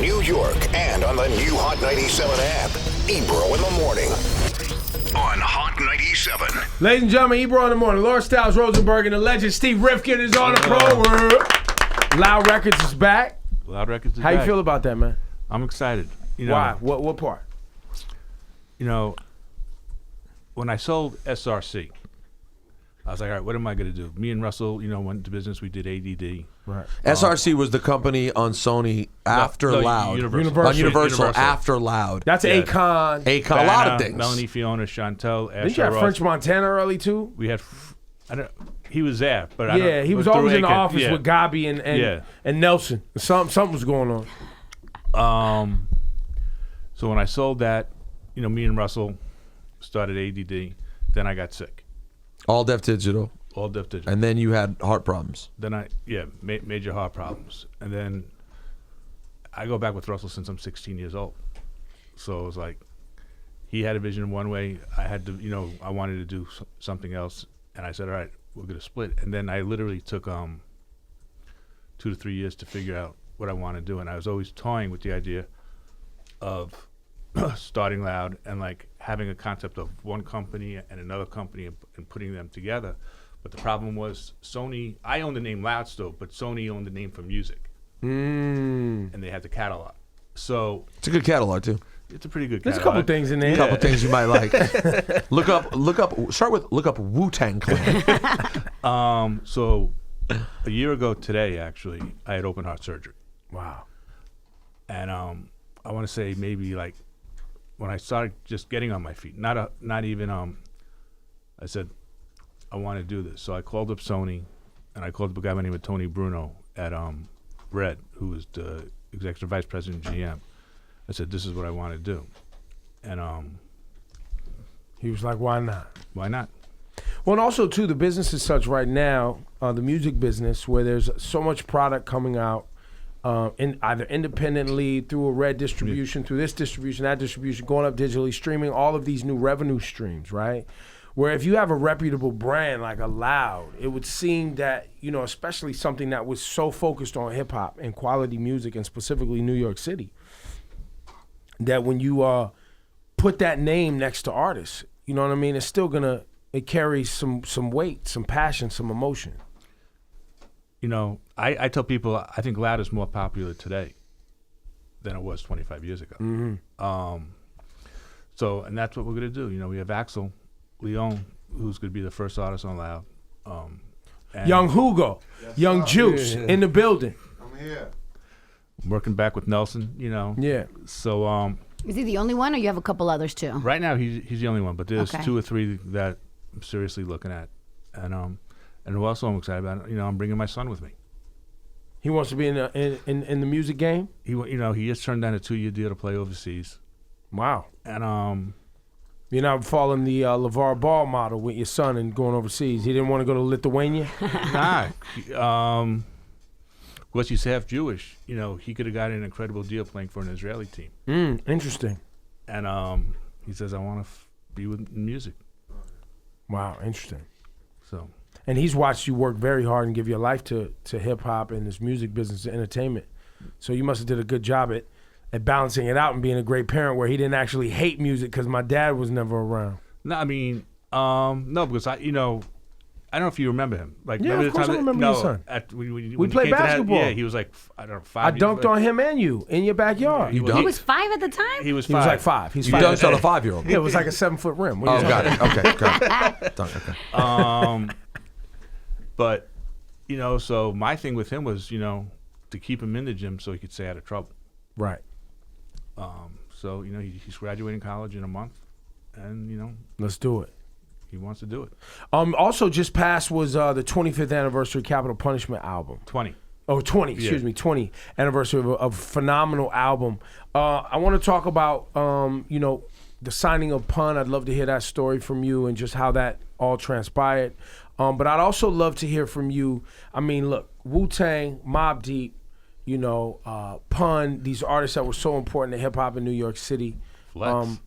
New York, and on the new Hot 97 app. Ebro in the morning on Hot 97. Ladies and gentlemen, Ebro in the morning. Laura Styles Rosenberg and the legend Steve Rifkind is on the program. Loud Records is back. Loud Records is How back. you feel about that, man? I'm excited. Why? What part? When I sold SRC, I was like, all right, what am I going to do? Me and Russell, went into business. We did ADD. Right. SRC was the company on Sony after Loud. Universal. On Universal after Loud. That's Akon. Akon, a lot of things. Melanie Fiona, Chantel, Asher Didn't you have Ross. French Montana early, too? We had, he was there, but I don't. Yeah, he was always in the Akon, office with Gabi and Nelson. Something was going on. So when I sold that, me and Russell started ADD. Then I got sick. All Def Digital. All Def Digital. And then you had heart problems. Then major heart problems. And then I go back with Russell since I'm 16 years old. So it was like, he had a vision one way. I had to, I wanted to do something else. And I said, all right, we're going to split. And then I literally took 2 to 3 years to figure out what I want to do. And I was always toying with the idea of starting Loud and like having a concept of one company and another company and putting them together. But the problem was Sony, I owned the name Loud still, but Sony owned the name for music. And they had the catalog. So it's a good catalog too. It's a pretty good There's catalog. a couple things in there. A couple things you might like. Look up Wu-Tang Clan. So a year ago today, actually, I had open heart surgery. Wow. And I want to say maybe like when I started just getting on my feet, not even I said I want to do this. So I called up Sony, and I called up a guy by the name of Tony Bruno at Red, who was the executive vice president of GM. I said, this is what I want to do. And he was like, why not? Why not? Well, and also, too, the business is such right now, the music business, where there's so much product coming out in either independently, through a Red distribution, through this distribution, that distribution, going up digitally, streaming, all of these new revenue streams, right? Where if you have a reputable brand like a Loud, it would seem that, especially something that was so focused on hip-hop and quality music, and specifically New York City, that when you put that name next to artists, you know what I mean, it's still it carries some weight, some passion, some emotion. I tell people I think Loud is more popular today than it was 25 years ago. Mm-hmm. So, and that's what we're going to do. We have Axel Leon, who's going to be the first artist on Loud. Young Hugo, Young Juice in the building. I'm here. Working back with Nelson, Yeah. So, is he the only one, or you have a couple others too? right now he's the only one, but there's Okay. 2 or 3 that I'm seriously looking at. And who else I'm excited about, I'm bringing my son with me. He wants to be in the music game? He just turned down a 2-year deal to play overseas. Wow. And You're not following the LeVar Ball model with your son and going overseas. He didn't want to go to Lithuania? nah. Because he's half Jewish, he could have got an incredible deal playing for an Israeli team. Interesting. And he says, I want to be with music. Wow, interesting. So. And he's watched you work very hard and give your life to hip-hop and this music business and entertainment. So you must have did a good job at balancing it out and being a great parent where he didn't actually hate music because my dad was never around. No, I mean, no, because I don't know if you remember him. Like, Yeah, remember of course I remember your son. When played he came to basketball. he was like, I don't know, 5 I years dunked on him and you in your backyard. He He was 5 at the time? He was 5. He was like 5. He's You 5. dunked on a 5-year-old. Yeah, it was like a 7-foot rim. Oh, got it. Okay, got it. Okay. But, so my thing with him was, to keep him in the gym so he could stay out of trouble. Right. So, he's graduating college in a month, and, Let's do it. he wants to do it. Also, just passed was the 25th anniversary Capital Punishment album. 20. Oh, 20, excuse me, 20 anniversary of a phenomenal album. I want to talk about, the signing of Pun. I'd love to hear that story from you and just how that all transpired. But I'd also love to hear from you. I mean, look, Wu-Tang, Mobb Deep, Pun, these artists that were so important to hip-hop in New York City. Flex.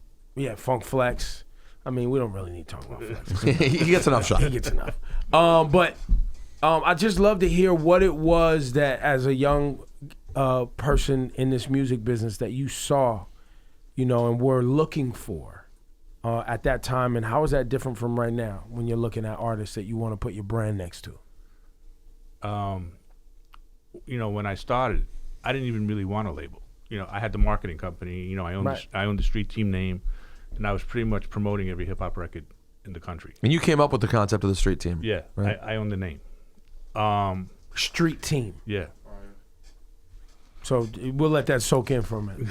Funk Flex. I mean, we don't really need to talk about Flex. He gets enough shot. He gets enough. But I just love to hear what it was that as a young person in this music business that you saw, and were looking for at that time, and how is that different from right now when you're looking at artists that you want to put your brand next to? When I started, I didn't even really want a label. I had the marketing company. I owned the Street Team name, and I was pretty much promoting every hip hop record in the country. And you came up with the concept of the Street Team. Yeah, right? I owned the name. Street Team. Yeah. So we'll let that soak in for a minute.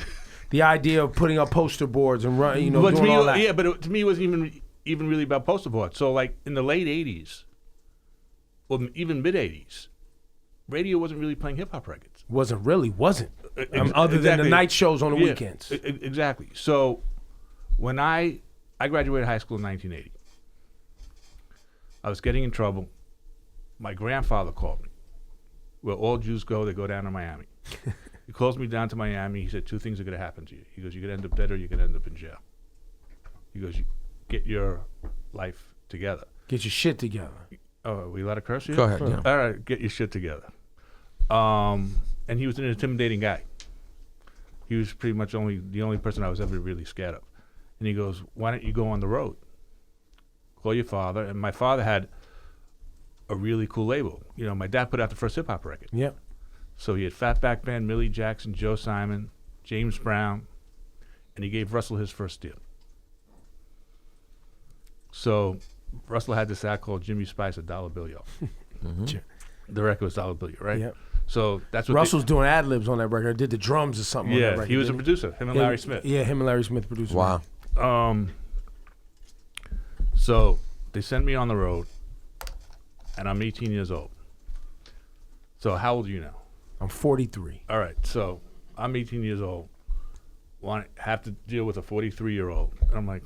The idea of putting up poster boards and doing to me, all that. Yeah, but to me, it wasn't even really about poster boards. So like in the late '80s, or even mid '80s, radio wasn't really playing hip hop records. Wasn't. Other than Exactly. the night shows on the Yeah, weekends. Exactly. So when I graduated high school in 1980, I was getting in trouble. My grandfather called me. Where all Jews go, they go down to Miami. He calls me down to Miami. He said, 2 things are going to happen to you. He goes, you're going to end up dead or you're going to end up in jail. He goes, you get your life together. Get your shit together. Oh, are we allowed to curse here? Go ahead. Yeah. All right, get your shit together. And he was an intimidating guy. He was pretty much the only person I was ever really scared of. And he goes, why don't you go on the road? Call your father. And my father had a really cool label. My dad put out the first hip hop record. Yep. So he had Fatback Band, Millie Jackson, Joe Simon, James Brown, and he gave Russell his first deal. So Russell had this act called Jimmy Spice, a $1 bill, yo. The record was $1 bill, right? Yep. So that's what Russell's doing ad libs on that record. Did the drums or something on that record. he was a didn't producer, him and Larry Smith. Yeah, him and Larry Smith produced. Wow. So they sent me on the road, and I'm 18 years old. So how old are you now? I'm 43. All right, so I'm 18 years old, have to deal with a 43-year-old. And I'm like,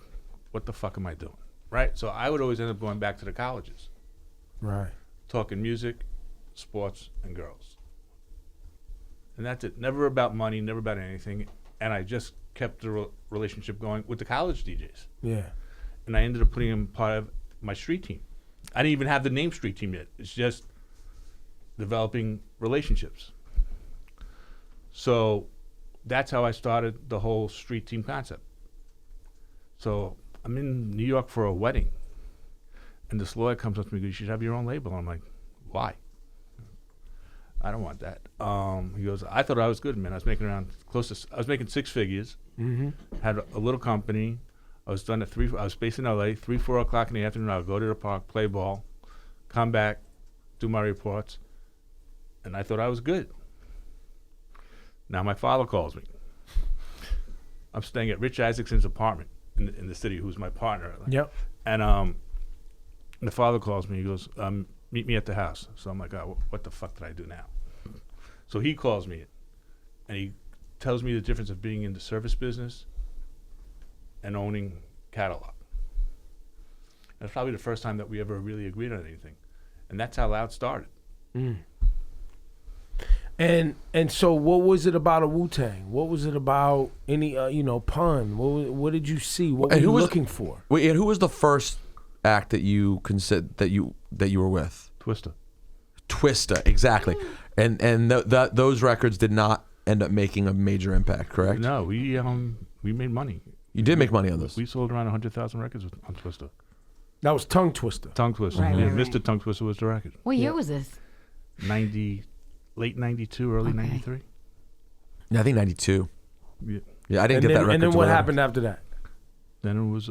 what the fuck am I doing? Right? So I would always end up going back to the colleges, Right. talking music, sports, and girls. And that's it. Never about money, never about anything. And I just kept the relationship going with the college DJs. Yeah. And I ended up putting him part of my street team. I didn't even have the name Street Team yet. It's just developing relationships. So that's how I started the whole street team concept. So I'm in New York for a wedding, and this lawyer comes up to me and goes, you should have your own label. I'm like, why? I don't want that. He goes, I thought I was good, man. I was making I was making 6 figures, had a little company. I was done at I was based in LA, 3, 4 o'clock in the afternoon. I would go to the park, play ball, come back, do my reports, and I thought I was good. Now my father calls me. I'm staying at Rich Isaacson's apartment in the city, who's my partner. Yep. And the father calls me. He goes, meet me at the house. So I'm like, oh, what the fuck did I do now? So he calls me, and he tells me the difference of being in the service business and owning catalog. That's probably the first time that we ever really agreed on anything. And that's how Loud started. And so what was it about a Wu-Tang? What was it about any Pun? What did you see? What were you looking for? Wait, and who was the first act that you considered that you were with? Twista, exactly. And those records did not end up making a major impact, correct? No, we made money. You did make money on this. We sold around 100,000 records on Twista. That was Tongue Twister. Tongue Twister. Right, Yeah, right, right. Mr. Tongue Twister was the record. What year was this? Late 92, early Okay. 93. Yeah, I think 92. Yeah. Yeah, I didn't get that record. And then till what later. happened after that? Then it was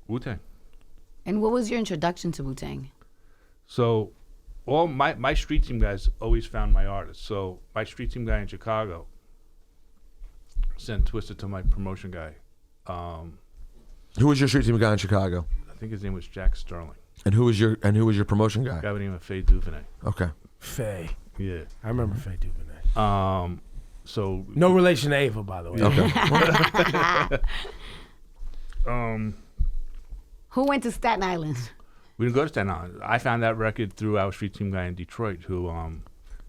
Wu-Tang. And what was your introduction to Wu-Tang? So all my street team guys always found my artists. So my street team guy in Chicago sent Twista to my promotion guy. Who was your street team guy in Chicago? I think his name was Jack Sterling. And who was your promotion guy? A guy by the name of Faye Duvernay. Okay. Faye. Yeah. I remember Faye Duvernay. So No relation to Ava, by the way. Okay. Who went to Staten Island? we didn't go to Staten Island. I found that record through our street team guy in Detroit, who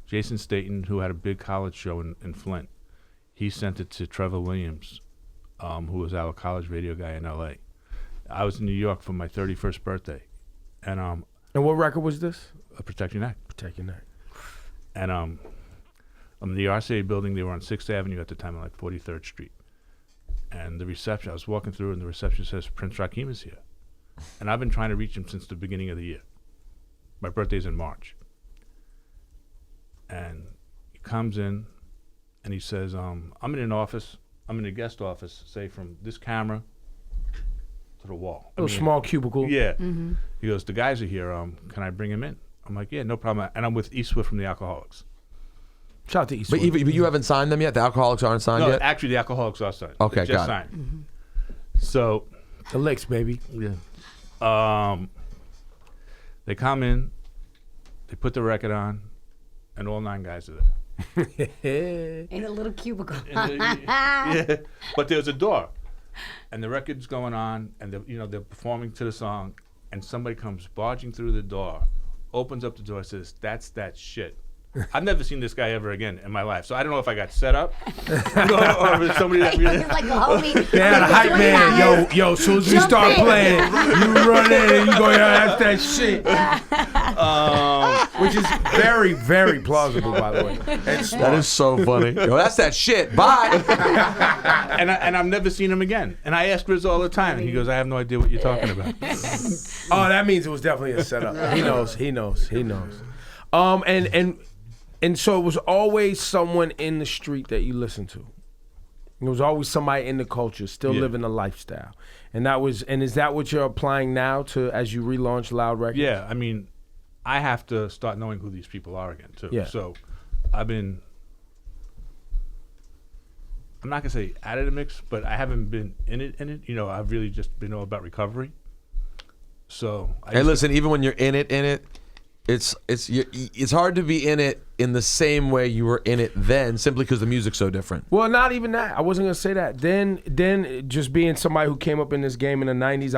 Jason Staten, who had a big college show in Flint. He sent it to Trevor Williams, who was our college radio guy in LA. I was in New York for my 31st birthday, and And what record was this? Protect Your Neck. Protect Your Neck. And the RCA building. They were on 6th Avenue at the time, on like 43rd Street. And the reception, I was walking through, and the reception says, Prince Rakim is here. And I've been trying to reach him since the beginning of the year. My birthday's in March. And he comes in, and he says, I'm in an office. I'm in a guest office, say from this camera to the wall. A small cubicle. Yeah. He goes, the guys are here. Can I bring him in? I'm like, yeah, no problem. And I'm with Eastwood from the Alcoholics. Shout out to Eastwood. But you haven't signed them yet? The Alcoholics aren't signed No, yet? actually, the Alcoholics are signed. Okay, They just got it. signed. So, The licks, baby. they come in, they put the record on, and all 9 guys are there. In a little cubicle. Yeah. But there's a door, and the record's going on, and they're performing to the song, and somebody comes barging through the door, opens up the door, says, "That's that shit." I've never seen this guy ever again in my life, so I don't know if I got set up or if it's somebody that really. He's like a homie. They had a hype man. Yo, as soon as we Jump start in. playing, you run in and you go, yo, that's that shit. Which is very, very plausible, by the way. And smart. That is so funny. Yo, that's that shit. Bye. And I've never seen him again. And I ask Riz all the time, and he goes, "I have no idea what you're talking about." Oh, that means it was definitely a setup. He knows. And so it was always someone in the street that you listened to. There was always somebody in the culture still living the lifestyle. And is that what you're applying now to as you relaunch Loud Records? Yeah, I mean, I have to start knowing who these people are again, too. Yeah. So I'm not going to say out of the mix, but I haven't been in it. I've really just been all about recovery. So Hey, listen, even when you're in it, it's hard to be in it in the same way you were in it then, simply because the music's so different. Well, not even that. I wasn't gonna say that. Then just being somebody who came up in this game in the '90s,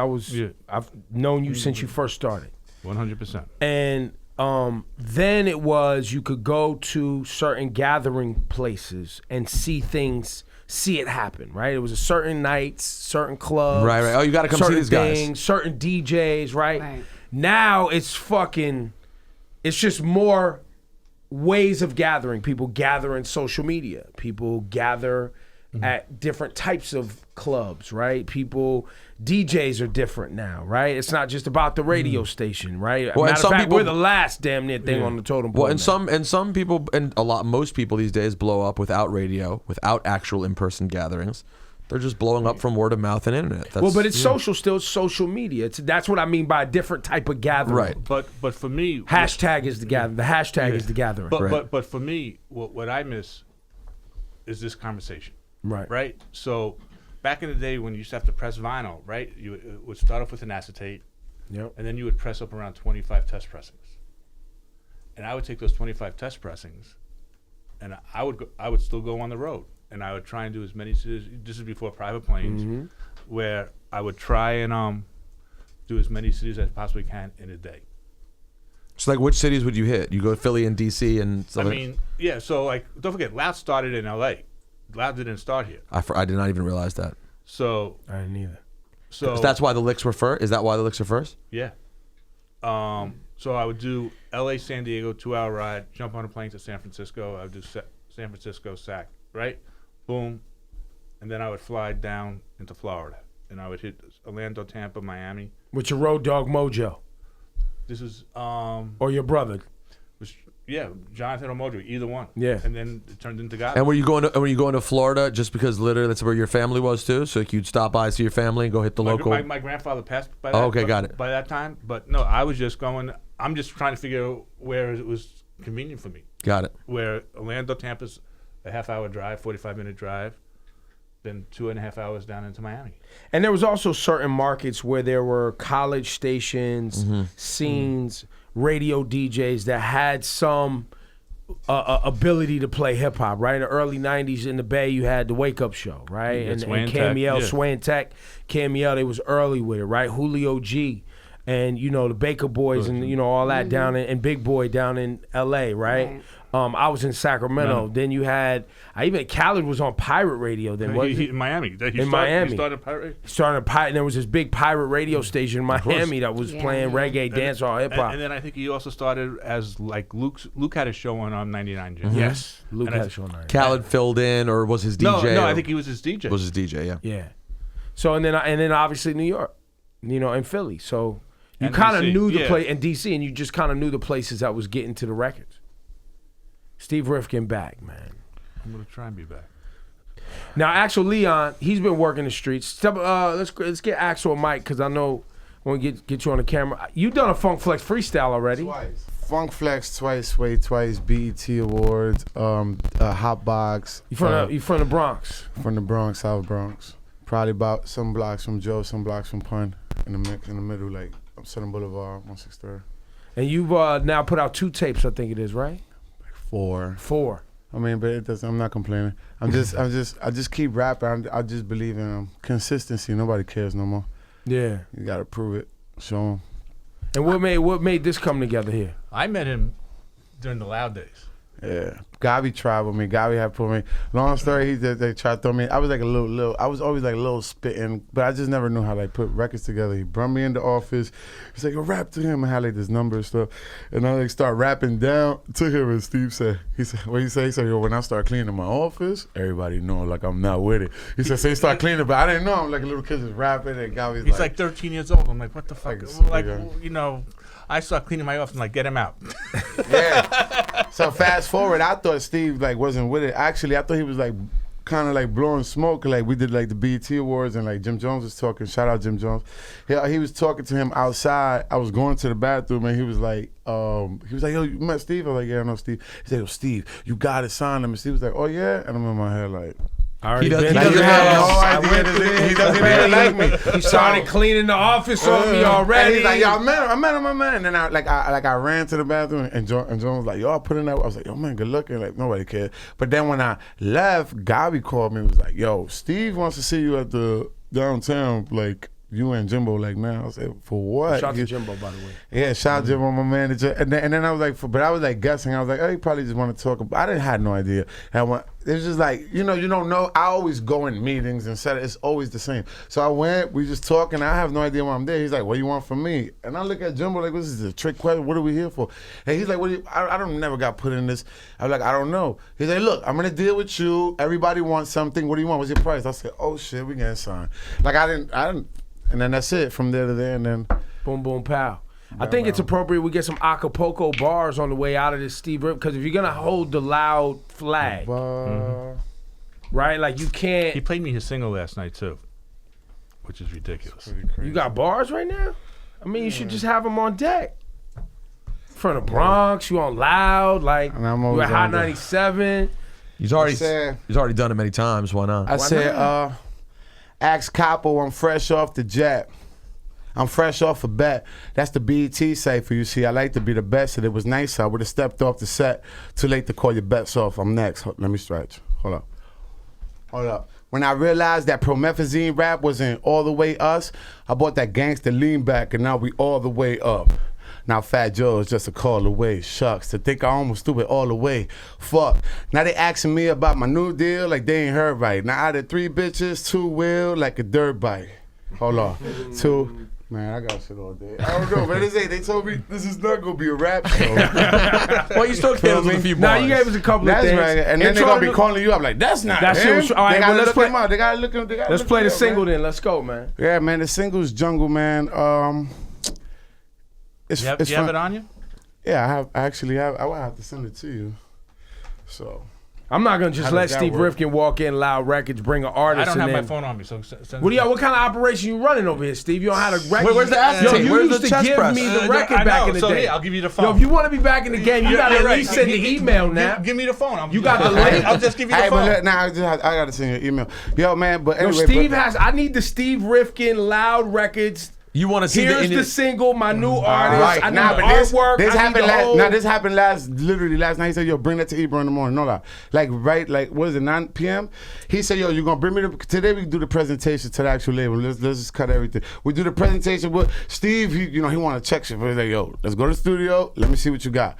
I've known you since you first started. 100%. And then it was you could go to certain gathering places and see it happen, right? It was a certain nights, certain clubs. Right. Oh, you got to come see these guys. Things, certain DJs, right? Right. Now it's just more ways of gathering. People gather in social media. People gather at different types of clubs, right? DJs are different now, right? It's not just about the radio station, right? Well, and Matter some of fact, people- we're the last damn near thing on the totem pole. Well, and now. some people, and most people these days blow up without radio, without actual in-person gatherings. They're just blowing up from word of mouth and internet. But it's social still. It's social media. That's what I mean by a different type of gathering. Right. But for me, Hashtag is the gathering. The hashtag is the gathering. But for me, what I miss is this conversation. Right. Right. So back in the day when you used to have to press vinyl, right? It would start off with an acetate, Yep. and then you would press up around 25 test pressings. And I would take those 25 test pressings, and I would still go on the road, and I would try and do as many cities. This is before private planes, where I would try and do as many cities as I possibly can in a day. So, like, which cities would you hit? You go to Philly and DC and stuff. I mean, yeah. So, like, don't forget, Loud started in L.A. Loud didn't start here. I did not even realize that. So I didn't either. So that's why the licks were first. Is that why the licks were first? Yeah. So I would do L.A., San Diego, 2-hour ride, jump on a plane to San Francisco. I would do San Francisco, SAC, right? Boom. And then I would fly down into Florida. And I would hit Orlando, Tampa, Miami. With your road dog Mojo. This is or your brother. Yeah, Jonathan or Mojo, either one. Yeah. And then it turned into God. And were you going to Florida just because literally that's where your family was too? So you'd stop by, see your family, and go hit the local. My grandfather passed by that. Oh, okay, got it. By that time, but no, I was just going. I'm just trying to figure out where it was convenient for me. Got it. Where Orlando, Tampa's a half-hour drive, 45-minute drive, then 2.5 hours down into Miami. And there was also certain markets where there were college stations, scenes, radio DJs that had some ability to play hip hop. Right in the early '90s in the Bay, you had the Wake Up Show, right? Yeah, and Sway Sway and Tech, Cameo, they was early with it, right? Julio G. And the Baker Boys and all that down in, and Big Boy down in L.A., right? I was in Sacramento. No. Then you had, Khaled was on pirate radio then, wasn't he? In Miami. Miami. He started pirate. Started a pirate, and there was this big pirate radio station in Miami that was playing reggae, dancehall, hip hop. And then I think he also started as like Luke had a show on 99 Jim. Yes, Luke And had a show on 99. Khaled filled in, or was his DJ? No, or I think he was his DJ. was his DJ. Yeah. Yeah. So and then obviously New York, and Philly. So you And kind of DC, knew the yeah. place, and DC, and you just kind of knew the places that was getting to the records. Steve Rifkind back, man. I'm gonna try and be back. Now Axel Leon, he's been working the streets. Let's get Axel a mic because I know I want to get you on the camera. You done a Funk Flex freestyle already? Twice. Funk Flex twice, BET Awards, Hotbox. You from the Bronx? From the Bronx, South Bronx. Probably about some blocks from Joe, some blocks from Pun. In the middle, like Southern Boulevard, 163. And you've now put out 2 tapes, I think it is, right? 4. 4. I mean, but it doesn't. I'm not complaining. I just keep rapping. I just believe in consistency. Nobody cares no more. Yeah. You gotta prove it. Show them. And what made this come together here? I met him during the Loud days. Yeah, Gabi tried with me. Gabi had put me. Long story, they tried to throw me. I was like a little. I was always like a little spitting, but I just never knew how to like put records together. He brought me in the office. He's like, "Yo, rap to him." I had like this number and stuff, and I like start rapping down to him. And Steve said, "What you say?" He said, "Yo, when I start cleaning my office, everybody know like I'm not with it." He said, "So you start cleaning," but I didn't know. I'm like a little kid just rapping, and Gabi's He's like 13 years old. I'm like, what the fuck? Like, I start cleaning my office and like, get him out. Yeah. So fast forward, I thought Steve like wasn't with it. Actually, I thought he was like kind of like blowing smoke. Like we did like the BET Awards and like Jim Jones was talking. Shout out Jim Jones. He was talking to him outside. I was going to the bathroom and he was like, "Yo, you met Steve?" I was like, "Yeah, I know Steve." He said, "Yo, Steve, you gotta sign him." And Steve was like, "Oh yeah," and I'm in my head like. He doesn't He doesn't even like me. He started cleaning the office on me already. And he's like, "Yo, I met him, man." And then I ran to the bathroom, and John was like, "Yo, I put in that." I was like, "Yo, man, good looking." Like nobody cared. But then when I left, Gabi called me and was like, "Yo, Steve wants to see you at the downtown, like you and Jimbo, like man." I said, "For what?" Shout out to Jimbo, by the way. Yeah, shout out Jimbo, my manager. And then I was like, but I was like guessing. I was like, "Oh, he probably just want to talk about." I didn't have no idea. It was just like, you don't know. I always go in meetings and said it's always the same. So I went, we just talking. I have no idea why I'm there. He's like, "What do you want from me?" And I look at Jimbo like, "This is a trick question. What are we here for?" And he's like, I don't never got put in this. I was like, "I don't know." He's like, "Look, I'm gonna deal with you. Everybody wants something. What do you want? What's your price?" I said, "Oh shit, we getting signed." Like I didn't. And then that's it from there to there. And then boom, boom, pow. I think it's appropriate we get some Acapulco bars on the way out of this Steve Rip, because if you're gonna hold the Loud flag, right? Like you can't. He played me his single last night too, which is ridiculous. You got bars right now? I mean, you should just have them on deck. From the Bronx, you on Loud, like And I'm you always at Hot on deck. 97. He's already done it many times. Why not? I said, ask Capo, I'm fresh off the jet. I'm fresh off a bet. That's the BET cipher. You see, I like to be the best, and it was nice. I would have stepped off the set. Too late to call your bets off. I'm next. Let me stretch. Hold up. When I realized that promethazine rap wasn't all the way us, I bought that gangster lean back, and now we all the way up. Now Fat Joe is just a call away. Shucks, to think I almost threw it all away. Fuck. Now they asking me about my new deal like they ain't heard right. Now out of 3 bitches, 2 will like a dirt bike. Hold on. 2. Man, I got shit all day. I don't know, man. They told me this is not gonna be a rap show. Well, you still came with a few Now bars. you gave us a couple of That's things. right. And then they're gonna be calling you up like, "That's not That shit him." was- all right, They well, gotta let's look play- him up. They gotta look him. Let's play the him, single man. then. Let's go, man. Yeah, man. The single's Jungle, man. It's You have fun. it on you? Yeah, I actually have. I will have to send it to you. So. I'm not gonna just How let does that Steve work? Rifkind walk in Loud Records, bring an I artist, don't have and my then. phone on me, so send What kind of operation you running over here, Steve? You don't have a record. Where's the Yo, acetate? you Where's used the to chest give press? me the I record know, back in the so day. here, I'll give you the phone. Yo, if you want to be back in the game, you gotta at least send the email now. Give me the phone. You got the link? I'll just give you the Hey, phone. but now I gotta send you an email. Yo, man. But Yo, anyway, Steve but, has. I need the Steve Rifkind Loud Records. You want to see Here's the single, my new artist. Right. I need Nah, the but artwork. this I need happened the last. whole. Now this happened literally last night. He said, "Yo, bring that to Ebro in the morning." No lie. Like what is it, 9 p.m.? He said, "Yo, you gonna bring me today? We do the presentation to the actual label. Let's just cut everything. We do the presentation with Steve. He want to check shit. But he's like, "Yo, let's go to the studio. Let me see what you got."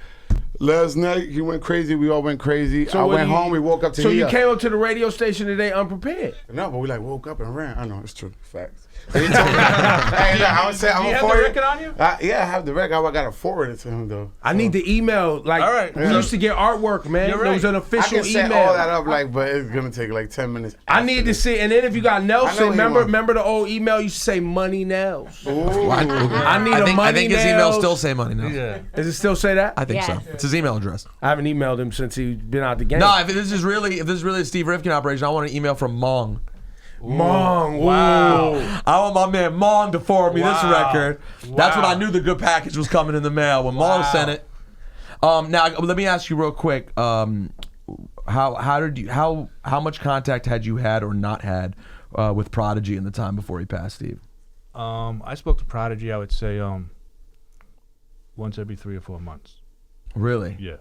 Last night he went crazy. We all went crazy. I what went do you- home. We woke up to So here. you came up to the radio station today unprepared. No, but we like woke up and ran. I know it's true. Facts. And he told me, hey, look, I would say I'm Do you a have the forward. record on you? Yeah, I have the record. I gotta forward it to him though. I need the email. Like, All right. we Yeah. used to get artwork, man. You're There was right. an I official can set email. all that up, like, but it's gonna take like 10 minutes. I need to see. And then if you got I Nelson, know he remember won. remember the old email used to say money Nels. Ooh. I need a money I think his emails Nels. still say money now. Yeah. Does it still say that? I think so. Yes. It's his email address. I haven't emailed him since he's been out the game. No, if this is really a Steve Rifkind operation, I want an email from Mong. Mong. Wow. I want my man Mong to forward me this Wow. record. That's when Wow. I knew the good package was coming in the mail when Mong sent it. Now let me ask you real quick. How much contact had you had or not had with Prodigy in the time before he passed, Steve? I spoke to Prodigy, I would say, once every 3 or 4 months. Really? Yeah.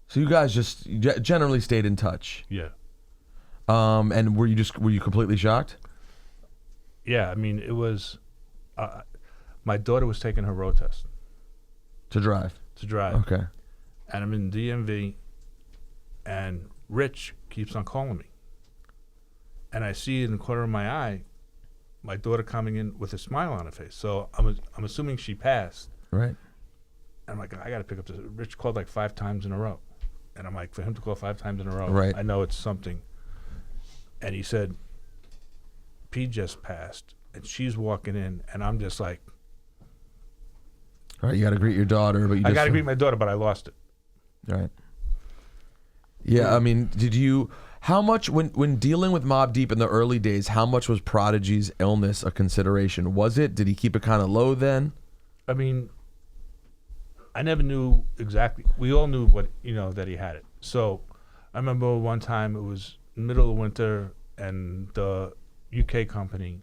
So you guys just generally stayed in touch. Yeah. And were you completely shocked? Yeah, I mean, it was, my daughter was taking her road test To drive. to drive. Okay. And I'm in DMV, and Rich keeps on calling me. And I see in the corner of my eye, my daughter coming in with a smile on her face. So I'm assuming she passed. Right. And I'm like, I got to pick up this. Rich called like 5 times in a row. And I'm like, for him to call 5 times in a row, Right. I know it's something. And he said, P just passed, and she's walking in, and I'm just like, All right. You got to greet your daughter, but you I just got to greet my daughter, but I lost it. Right. Yeah, I mean, how much, when dealing with Mobb Deep in the early days, how much was Prodigy's illness a consideration? Did he keep it kind of low then? I mean, I never knew exactly. We all knew that he had it. So I remember one time it was middle of winter, and the UK company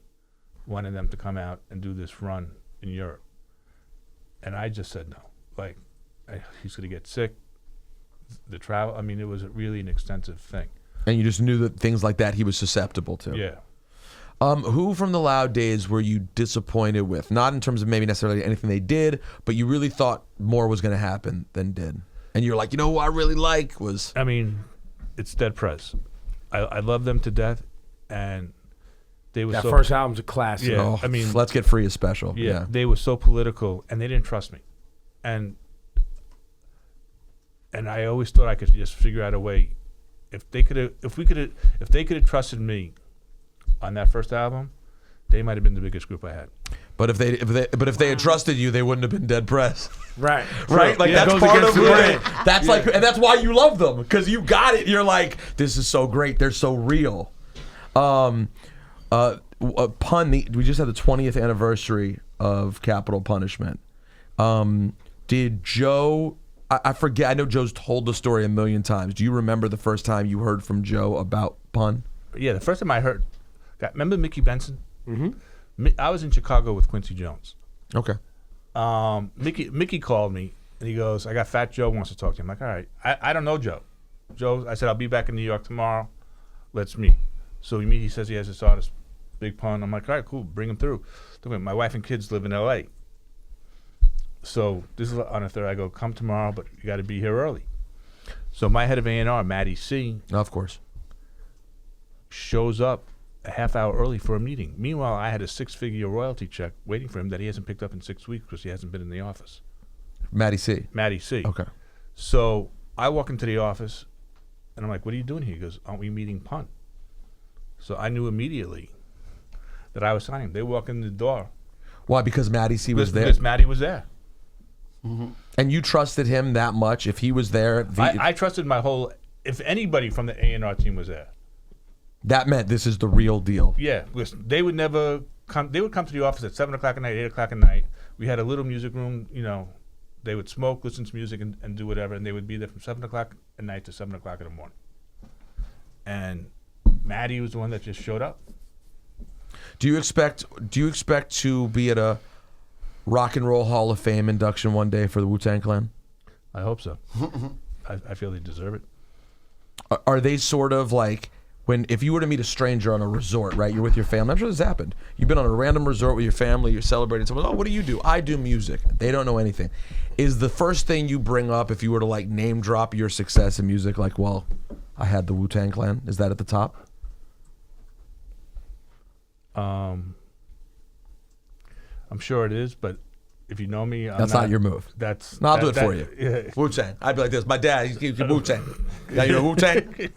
wanted them to come out and do this run in Europe. And I just said no. Like, he's going to get sick. The travel, I mean, it was really an extensive thing. And you just knew that things like that he was susceptible to. Yeah. Who from the Loud days were you disappointed with? Not in terms of maybe necessarily anything they did, but you really thought more was going to happen than did. And you're like, who I really like was... I mean, it's Dead Prez. I love them to death, and they were That so... first album's a classic. Yeah. Oh, I mean- Let's Get Free is special. Yeah, they were so political, and they didn't trust me, and I always thought I could just figure out a way. If they could have trusted me on that first album, they might have been the biggest group I had. But if they had trusted you, they wouldn't have been Dead Press. Right. Right? Like, Yeah, that's goes part of against the it. grain. That's like, and that's why you love them, because you got it. You're like, this is so great. They're so real. Pun. We just had the 20th anniversary of Capital Punishment. Did Joe? I forget. I know Joe's told the story a million times. Do you remember the first time you heard from Joe about Pun? Yeah, the first time I heard, remember Mickey Benson? Mm-hmm. I was in Chicago with Quincy Jones. Okay. Mickey called me, and he goes, I got Fat Joe wants to talk to you. I'm like, all right. I don't know Joe. I said, I'll be back in New York tomorrow. Let's meet. So we meet. He says he has this artist, Big Pun. I'm like, all right, cool. Bring him through. My wife and kids live in L.A. So this is on a third. I go, come tomorrow, but you got to be here early. So my head of A&R, Matty C, Of course. shows up a half hour early for a meeting. Meanwhile, I had a 6-figure royalty check waiting for him that he hasn't picked up in 6 weeks because he hasn't been in the office. Matty C. Matty C. Okay. So I walk into the office, and I'm like, what are you doing here? He goes, aren't we meeting Pun? So I knew immediately that I was signing him. They walk in the door. Why? Because Matty C was there. Because Matty was there. And you trusted him that much? If he was there, I trusted if anybody from the A&R team was there. that meant this is the real deal. Yeah, because they would never come. They would come to the office at 7 o'clock at night, 8 o'clock at night. We had a little music room. They would smoke, listen to music, and do whatever. And they would be there from 7 o'clock at night to 7 o'clock in the morning. And Matty was the one that just showed up. Do you expect to be at a Rock and Roll Hall of Fame induction one day for the Wu-Tang Clan? I hope so. I feel they deserve it. Are they sort of like if you were to meet a stranger on a resort, right? You're with your family. I'm sure this happened. You've been on a random resort with your family. You're celebrating someone. Oh, what do you do? I do music. They don't know anything. Is the first thing you bring up if you were to like name drop your success in music, like, well, I had the Wu-Tang Clan. Is that at the top? I'm sure it is, but if you know me, That's not your move. That's No, I'll do it for you. Yeah. Wu-Tang. I'd be like this. My dad, he's Wu-Tang. Now you're a Wu-Tang?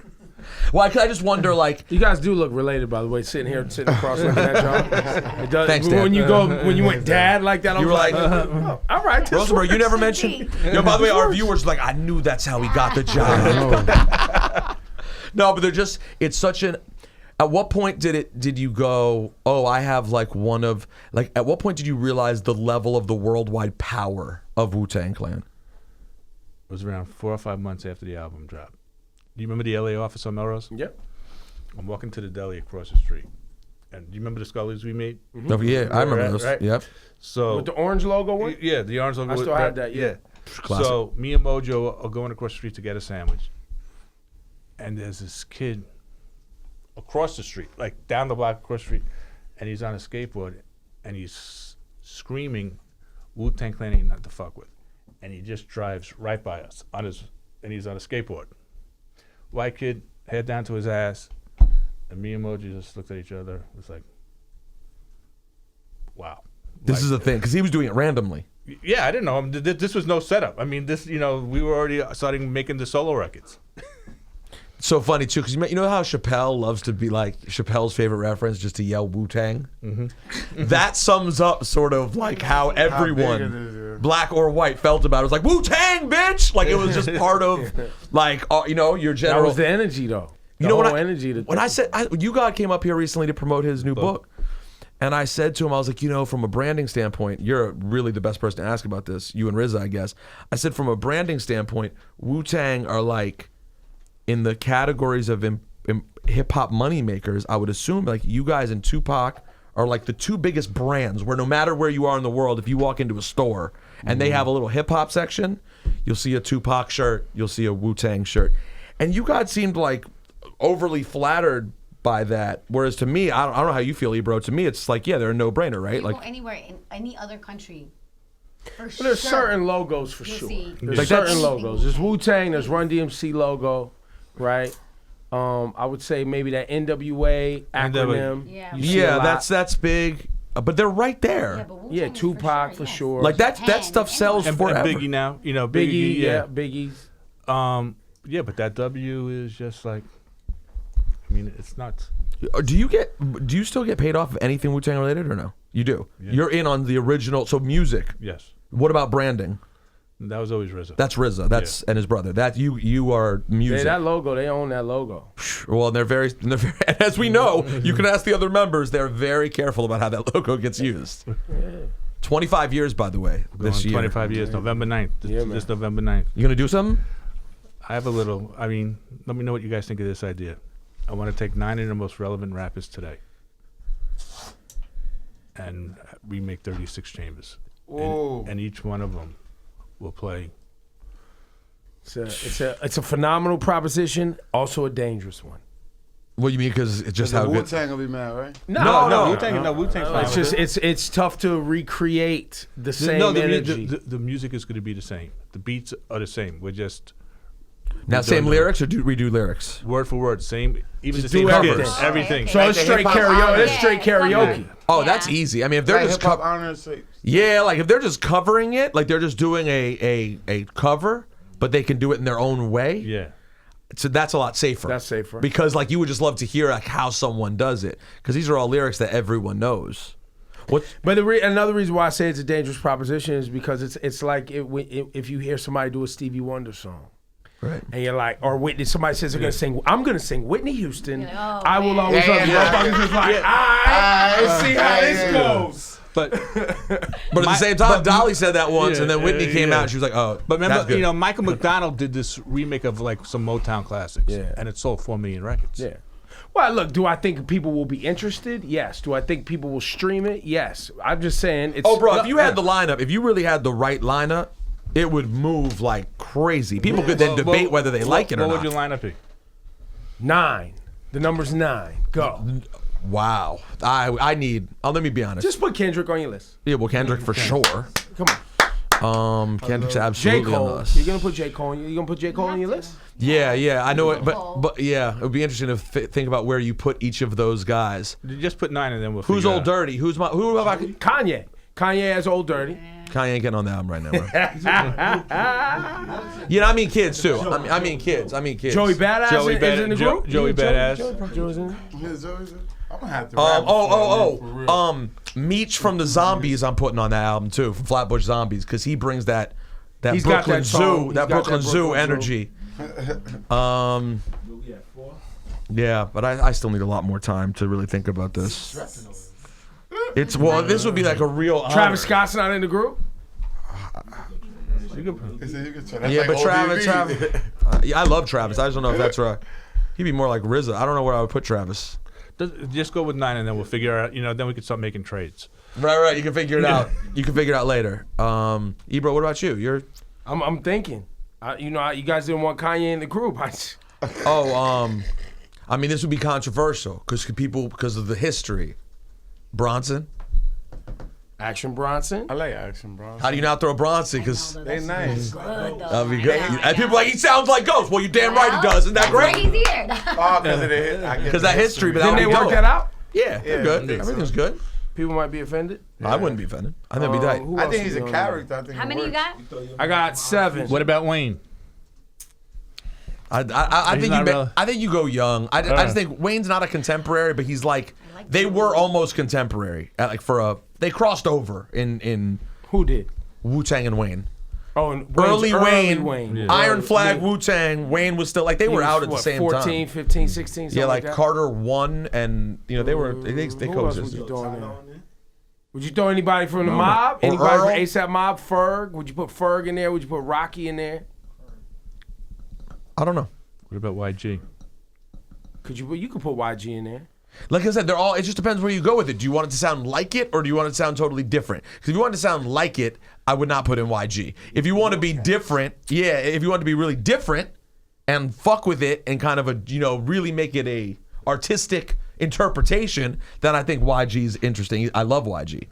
Well, I just wonder, like, You guys do look related, by the way. Sitting across looking at John. It does, Thanks, Dad. when you went dad like that, I you was were like, oh, all right. this Rosenberg, you works. never mentioned. By the way, our viewers like, I knew that's how he got the job. No, but they're just. It's such an. At what point did you go? Oh, I have like one of like. At what point did you realize the level of the worldwide power of Wu-Tang Clan? It was around 4 or 5 months after the album dropped. Do you remember the LA office on Melrose? Yep. I'm walking to the deli across the street, and do you remember the Scullies we made? Oh, yeah, I remember those. Right. Yep. So With the orange logo one? yeah, the orange logo. I still have that, yeah. Classic. So me and Mojo are going across the street to get a sandwich, and there's this kid across the street, like down the block across the street, and he's on a skateboard, and he's screaming, "Wu-Tang Clan ain't not to fuck with," and he just drives right by us and he's on a skateboard. White kid, head down to his ass, and me and Mojo just looked at each other. It was like, wow. This is the thing, because he was doing it randomly. Yeah, I didn't know him. This was no setup. I mean, we were already starting making the solo records. So funny too, because you know how Chappelle loves to be like Chappelle's favorite reference just to yell Wu-Tang. Mm-hmm. That sums up sort of like how everyone, black or white, felt about it. It was like Wu-Tang, bitch! Like it was just part of like your general. That was the energy, though. You know what? when Energy. When I said you God came up here recently to promote his new book, and I said to him, I was like, from a branding standpoint, you're really the best person to ask about this. You and RZA, I guess. I said from a branding standpoint, Wu-Tang are like in the categories of hip hop money makers. I would assume like you guys and Tupac are like the two biggest brands. Where no matter where you are in the world, if you walk into a store and they have a little hip hop section, you'll see a Tupac shirt, you'll see a Wu-Tang shirt, and you guys seemed like overly flattered by that. Whereas to me, I don't know how you feel, Ebro. To me, it's like, yeah, they're a no-brainer, right? You Like go anywhere in any other country. For But there's sure. certain logos for You'll sure. see. There's Like certain that's- logos. There's Wu-Tang, there's Run DMC logo, right? I would say maybe that NWA acronym. Yeah. you see a yeah, lot. that's big, but they're right there. Yeah, but Wu-Tang Yeah, is Tupac for yes. sure. Like that Japan, stuff sells And forever. Biggie now, Biggie, yeah. Biggie's. Yeah, but that W is just like, I mean, it's nuts. Do you still get paid off of anything Wu-Tang related or no? You do. Yeah. You're in on the original. So music. Yes, What about branding? that was always RZA. That's RZA. That's and his brother. That you are Yeah, music. that logo, they own that logo. Well, they're very, as we know, you can ask the other members. They're very careful about how that logo gets used. 25 years, by the way, this Going year. 25 years, November 9th. Yeah, This November 9th. You gonna do something? I have a little, I mean, let me know what you guys think of this idea. I want to take 9 of the most relevant rappers today and remake 36 chambers. And each one of them will play. It's a phenomenal proposition, also a dangerous one. What you mean? Because it's just how good. Wu-Tang will be mad, right? No, Wu-Tang's fine. It's just it's tough to recreate the same energy. The music is going to be the same. The beats are the same. We're just Now, same lyrics or do we do lyrics? word for word, same. Even Just the same do skits, everything. everything. Okay. So it's the straight hip-hop karaoke. honors. It's straight karaoke. Oh, Yeah. that's easy. I mean, if they're Like just hip hop honors. yeah, like if they're just covering it, like they're just doing a cover, but they can do it in their own way. Yeah. So that's a lot safer. That's safer. Because like you would just love to hear like how someone does it, because these are all lyrics that everyone knows. What? But another reason why I say it's a dangerous proposition is because it's like if you hear somebody do a Stevie Wonder song. Right. And you're like, or Whitney, somebody says they're gonna sing. I'm gonna sing Whitney Houston. You're like, oh, I will man. always love you. Motherfuckers just like, all right, let's see how this goes. But But at the same time, Dolly said that once, and then Whitney came out and she was like, "Oh, But that's remember, good." Michael McDonald did this remake of like some Motown classics, Yeah. and it sold 4 million records. Yeah. Well, look, do I think people will be interested? Yes. Do I think people will stream it? Yes. I'm just saying it's. Oh, bro, if you had the lineup, if you really had the right lineup, it would move like crazy. People could then debate whether they like it or What not. would your lineup be? 9. The number's 9. Go. Wow. Let me be honest. Just put Kendrick on your list. Yeah, well, Kendrick for sure. Come on. Kendrick's J. absolutely on Cole. the list. You're gonna put J. Cole. You gonna put J. Cole on your list? Yeah, I know it, but yeah, it would be interesting to think about where you put each of those guys. Just put 9 and then we'll. Who's figure it Old out. Dirty? Who about Kanye. Kanye has Old Dirty. Kanye ain't getting on the album right now, bro. I mean kids too. I mean kids. Joey Badass is in the group. Joey Badass. Joey's in it. I'm gonna have to. For real. Meech from the Zombies, I'm putting on that album too, from Flatbush Zombies, because he brings that He's got Brooklyn that song. Zoo, He's that got Brooklyn that Zoo Brooklyn energy. Yeah, but I still need a lot more time to really think about this. This would be like a real honor. Travis Scott's not in the group. Yeah, but Travis. I love Travis. I just don't know if that's right. He'd be more like RZA. I don't know where I would put Travis. Just go with 9 and then we'll figure out. Then we can start making trades. Right. You can figure it out. You can figure it out later. Ebro, what about you? I'm thinking. You guys didn't want Kanye in the group. This would be controversial because of the history. Bronson. Action Bronson. I like Action Bronson. How do you not throw Bronson? Because they nice. that'd be good. And people are like, he sounds like Ghost. Well, you're damn right he does. Isn't that great? Easier. Because that history. But Didn't they work that out? Yeah, they're good. Everything's good. People might be offended. I wouldn't be offended. I think it'd be tight. I think he's a character. How many you got? I got 7. What about Wayne? I think not really- I think you go young. I just think Wayne's not a contemporary, but he's like they were almost contemporary. They crossed over in Who did? Wu-Tang and Wayne. Oh, and Early Wayne, Yeah. Iron Flag, Wu-Tang. Wayne was still like they were out at the same 14, time. 15, 16. Yeah, like that. Carter won, and they were they Who else would you coexisted. throw in there? Would you throw anybody from the mob? Or Anybody Earl? from ASAP Mob? Ferg? Would you put Ferg in there? Would you put Rocky in there? I don't know. What about YG? You could put YG in there. Like I said, they're all. It just depends where you go with it. Do you want it to sound like it, or do you want it to sound totally different? Because if you want it to sound like it, I would not put in YG. If you want to be different, yeah. If you want to be really different and fuck with it and kind of really make it a artistic interpretation, then I think YG is interesting. I love YG.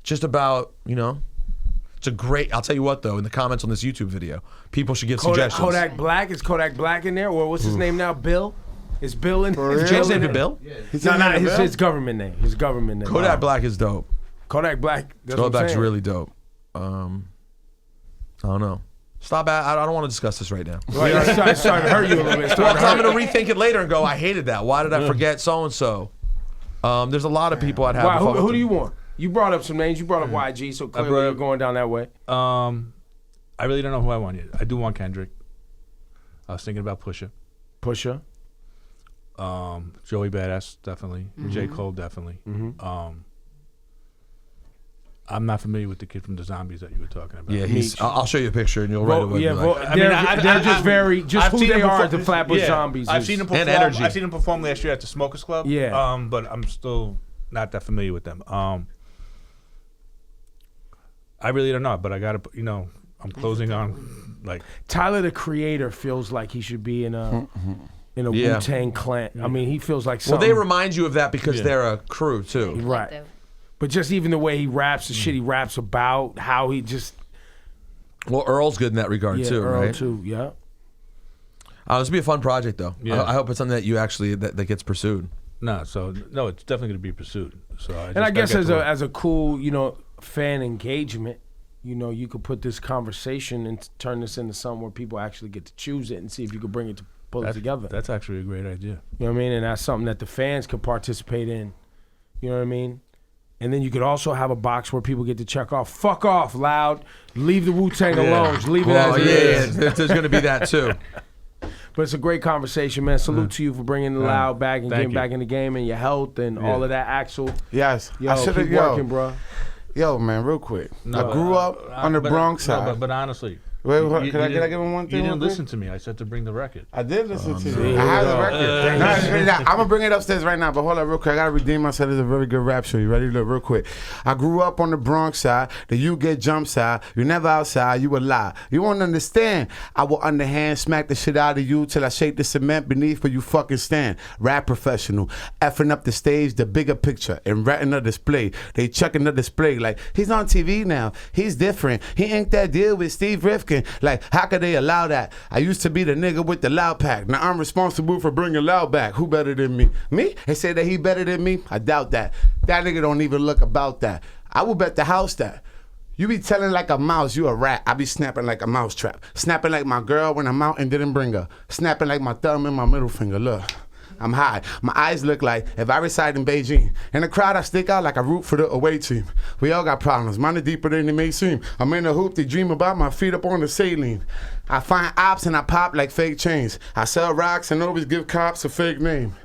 Just about it's a great. I'll tell you what though. In the comments on this YouTube video, people should give suggestions. Kodak Black, is Kodak Black in there? Or what's his name now? Bill. Is Bill in there? Is James name to Bill? No, his government name. His government name. Kodak Black is dope. Kodak Black. Kodak Black's really dope. I don't know. Stop. I don't want to discuss this right now. It's starting to hurt you a little bit. I'm going to rethink it later and go, I hated that. Why did I forget so and so? There's a lot of people I'd have. Wow, who do you want? You brought up some names. You brought up YG, so clearly you're going down that way. I really don't know who I want yet. I do want Kendrick. I was thinking about Pusha. Joey Badass, definitely. J. Cole, definitely. I'm not familiar with the kid from the Zombies that you were talking about. Yeah, I'll show you a picture and you'll right away. Yeah, be like, they're just who they are. The Flatbush Zombies. I've seen them perform. And energy. I've seen them perform last year at the Smokers Club. Yeah. But I'm still not that familiar with them. I really don't know, but I gotta. I'm closing on like Tyler the Creator feels like he should be in a Wu-Tang Clan. I mean, he feels like something. Well, they remind you of that because they're a crew too, right? But just even the way he raps, the shit he raps about, how he just. Well, Earl's good in that regard too, Earl right? too, yeah. This will be a fun project though. Yeah. I hope it's something that you actually that gets pursued. No, it's definitely going to be pursued. So I guess as a cool, fan engagement, you could put this conversation and turn this into something where people actually get to choose it and see if you could bring it to pull it together. That's actually a great idea. You know what I mean? And that's something that the fans could participate in. You know what I mean? And then you could also have a box where people get to check off. Fuck off, Loud. Leave the Wu-Tang alone. Just leave it as it is. There's going to be that too. But it's a great conversation, man. Salute to you for bringing the Loud back and getting back in the game and your health and all of that, Axel. Yes. I should have working, bro. Yo, man, real quick. I grew up on the Bronx side. But honestly, Wait, can I give him one thing? You didn't real quick? listen to me. I said to bring the record. I did listen to you. I have the record. I'm gonna bring it upstairs right now, but hold up real quick. I gotta redeem myself. It's a very good rap show. You ready? Look, real quick. I grew up on the Bronx side. The you get jump side. You're never outside. You a lie. You won't understand. I will underhand smack the shit out of you till I shake the cement beneath where you fucking stand. Rap professional, effing up the stage, the bigger picture, and retina display. They checking the display like he's on TV now. He's different. He inked that deal with Steve Rifkind. Like, how could they allow that? I used to be the nigga with the loud pack. Now I'm responsible for bringing loud back. Who better than me? Me? They say that he better than me? I doubt that. That nigga don't even look about that. I will bet the house that. You be telling like a mouse, you a rat. I be snapping like a mouse trap. Snapping like my girl when I'm out and didn't bring her. Snapping like my thumb and my middle finger. Look. I'm high. My eyes look like if I reside in Beijing. In the crowd, I stick out like I root for the away team. We all got problems. Mine are deeper than they may seem. I'm in the hoop, they dream about my feet up on the saline. I find ops and I pop like fake chains. I sell rocks and always give cops a fake name.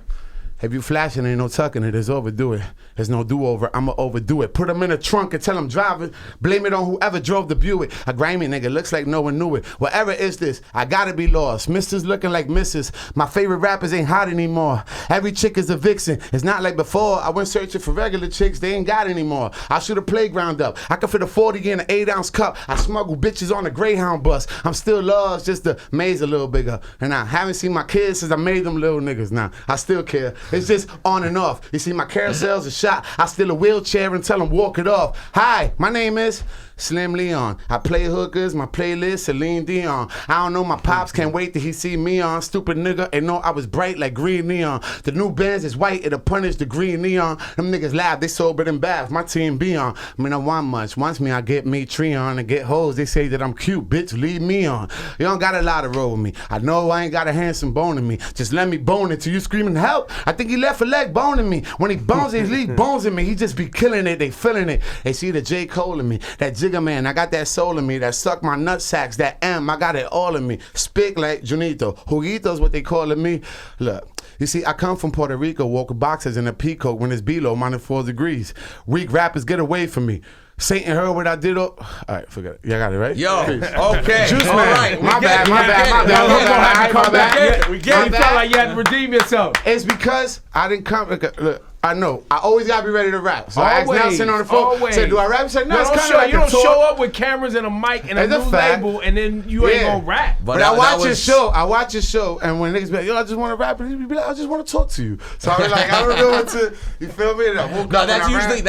If you flashing, ain't no tucking it, it's overdo it. There's no do-over, I'ma overdo it. Put them in the trunk and tell them driving. Blame it on whoever drove the Buick. A grimy nigga, looks like no one knew it. Whatever is this, I gotta be lost. Misters looking like misses. My favorite rappers ain't hot anymore. Every chick is a vixen. It's not like before. I went searching for regular chicks, they ain't got anymore. I shoot a playground up. I can fit a 40 in an 8-ounce cup. I smuggle bitches on a Greyhound bus. I'm still lost, just the maze a little bigger. And I haven't seen my kids since I made them little niggas. Now, I still care. It's just on and off. You see, my carousel's a shot. I steal a wheelchair and tell them walk it off. Hi, my name is Slim Leon. I play hookers, my playlist, Celine Dion. I don't know, my pops can't wait till he see me on. Stupid nigga, and know I was bright like green neon. The new Benz is white, it'll punish the green neon. Them niggas laugh, they sober than bath. My team be on. I mean, I want much. Once me, I get me Treon and get hoes. They say that I'm cute, bitch, leave me on. You don't got a lot to roll with me. I know I ain't got a handsome bone in me. Just let me bone it till you screaming help. I think he left a leg boning me. When he bones it, he leave bones in me. He just be killing it, they feeling it. They see the J. Cole in me, that Jigga Man. I got that soul in me, that suck my nut sacks, that M, I got it all in me. Speak like Junito. Juguito's what they calling me. Look, you see, I come from Puerto Rico, walk boxers in a peacoat when it's below -4 degrees. Weak rappers get away from me. Satan heard what I did. All right, forget it. Y'all got it, right? Yo, Peace. okay. Juice All Man. right. My bad. You gonna have to come back. We You felt like you had to redeem yourself. It's because I didn't come. Look, I know. I always gotta be ready to rap. So I asked Always, Nelson on the phone. always. Said, "Do I rap?" He said, "No, You it's don't kind show, of like you a don't tour." show up with cameras and a mic and a It's a new fact. label, and then you ain't gonna rap. But I watch your show. I watch your show, and when niggas be like, "Yo, I just want to rap," and he be like, "I just want to talk to you." So I was like, "I don't know what to." You feel me? No, that's usually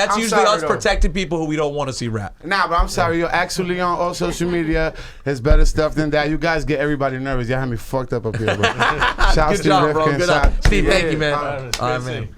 us protecting people who we don't want to see rap. Nah, but I'm sorry, yo. Axel on all social media is better stuff than that. You guys get everybody nervous. Y'all have me fucked up here, bro. Shout out Good to job, bro. Rifkind. Good Shout- job. Steve, thank you, man. Yeah. All right, man.